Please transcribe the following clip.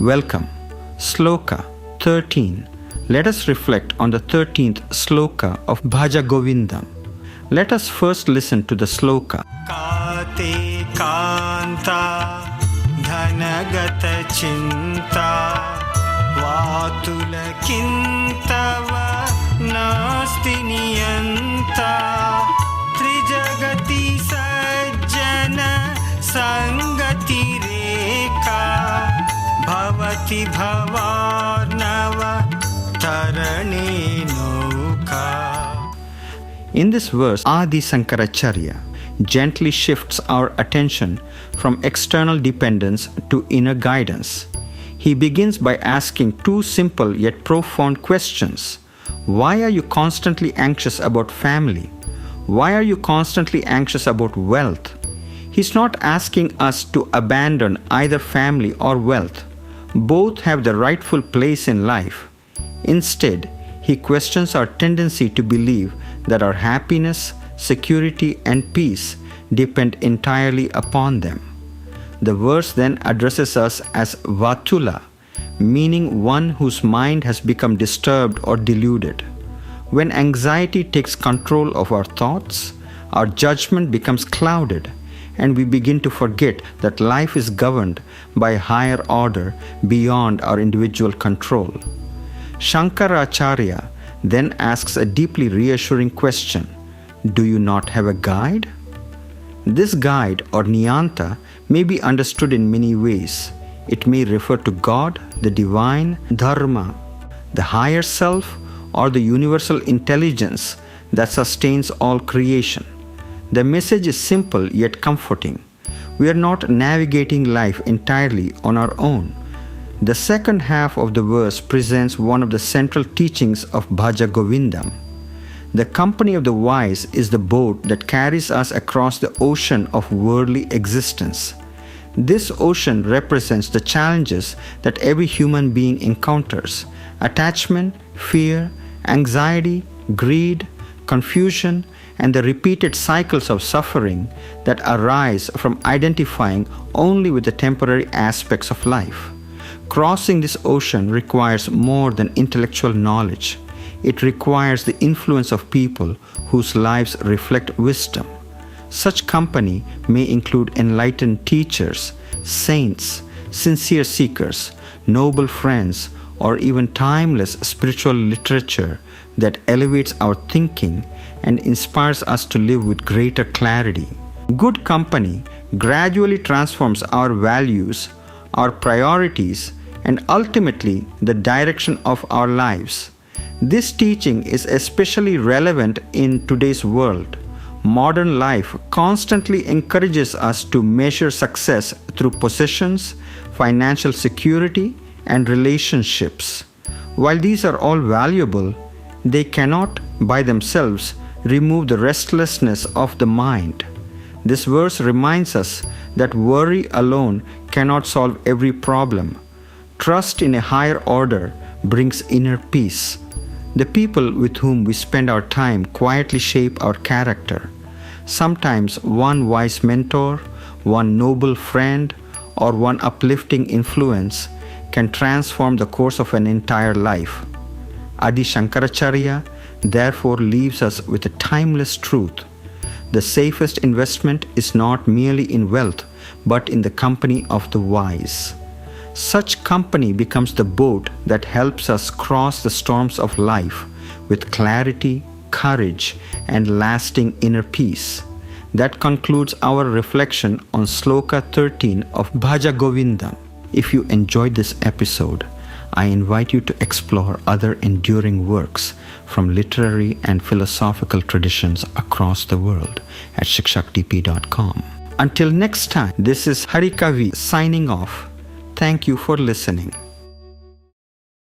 Welcome. Sloka 13. Let us reflect on the 13th Sloka of Bhaja Govindam. Let us first listen to the Sloka. Kāte Kāntā Dhana Gata Cintā Vātula Kintava Nasti Niyanta Trijagati Sajjana Sangati Reka Bhavati Bhavarnava Tarane Nauka. In this verse, Adi Shankaracharya gently shifts our attention from external dependence to inner guidance. He begins by asking two simple yet profound questions. Why are you constantly anxious about family? Why are you constantly anxious about wealth? He's not asking us to abandon either family or wealth. Both have the rightful place in life. Instead, he questions our tendency to believe that our happiness, security, and peace depend entirely upon them. The verse then addresses us as Vatula, meaning one whose mind has become disturbed or deluded. When anxiety takes control of our thoughts, our judgment becomes clouded, and we begin to forget that life is governed by a higher order beyond our individual control. Shankaracharya then asks a deeply reassuring question. Do you not have a guide? This guide or niyanta may be understood in many ways. It may refer to God, the divine, dharma, the higher self, or the universal intelligence that sustains all creation. The message is simple yet comforting. We are not navigating life entirely on our own. The second half of the verse presents one of the central teachings of Bhaja Govindam. The company of the wise is the boat that carries us across the ocean of worldly existence. This ocean represents the challenges that every human being encounters: attachment, fear, anxiety, greed, confusion, and the repeated cycles of suffering that arise from identifying only with the temporary aspects of life. Crossing this ocean requires more than intellectual knowledge. It requires the influence of people whose lives reflect wisdom. Such company may include enlightened teachers, saints, sincere seekers, noble friends, or even timeless spiritual literature that elevates our thinking and inspires us to live with greater clarity. Good company gradually transforms our values, our priorities, and ultimately the direction of our lives. This teaching is especially relevant in today's world. Modern life constantly encourages us to measure success through possessions, financial security, and relationships. While these are all valuable, they cannot, by themselves, remove the restlessness of the mind. This verse reminds us that worry alone cannot solve every problem. Trust in a higher order brings inner peace. The people with whom we spend our time quietly shape our character. Sometimes one wise mentor, one noble friend, or one uplifting influence can transform the course of an entire life. Adi Shankaracharya therefore leaves us with a timeless truth. The safest investment is not merely in wealth, but in the company of the wise. Such company becomes the boat that helps us cross the storms of life with clarity, courage, and lasting inner peace. That concludes our reflection on Sloka 13 of Bhaja Govindam. If you enjoyed this episode, I invite you to explore other enduring works from literary and philosophical traditions across the world at shikshakdp.com. Until next time, this is Hari Kavi signing off. Thank you for listening.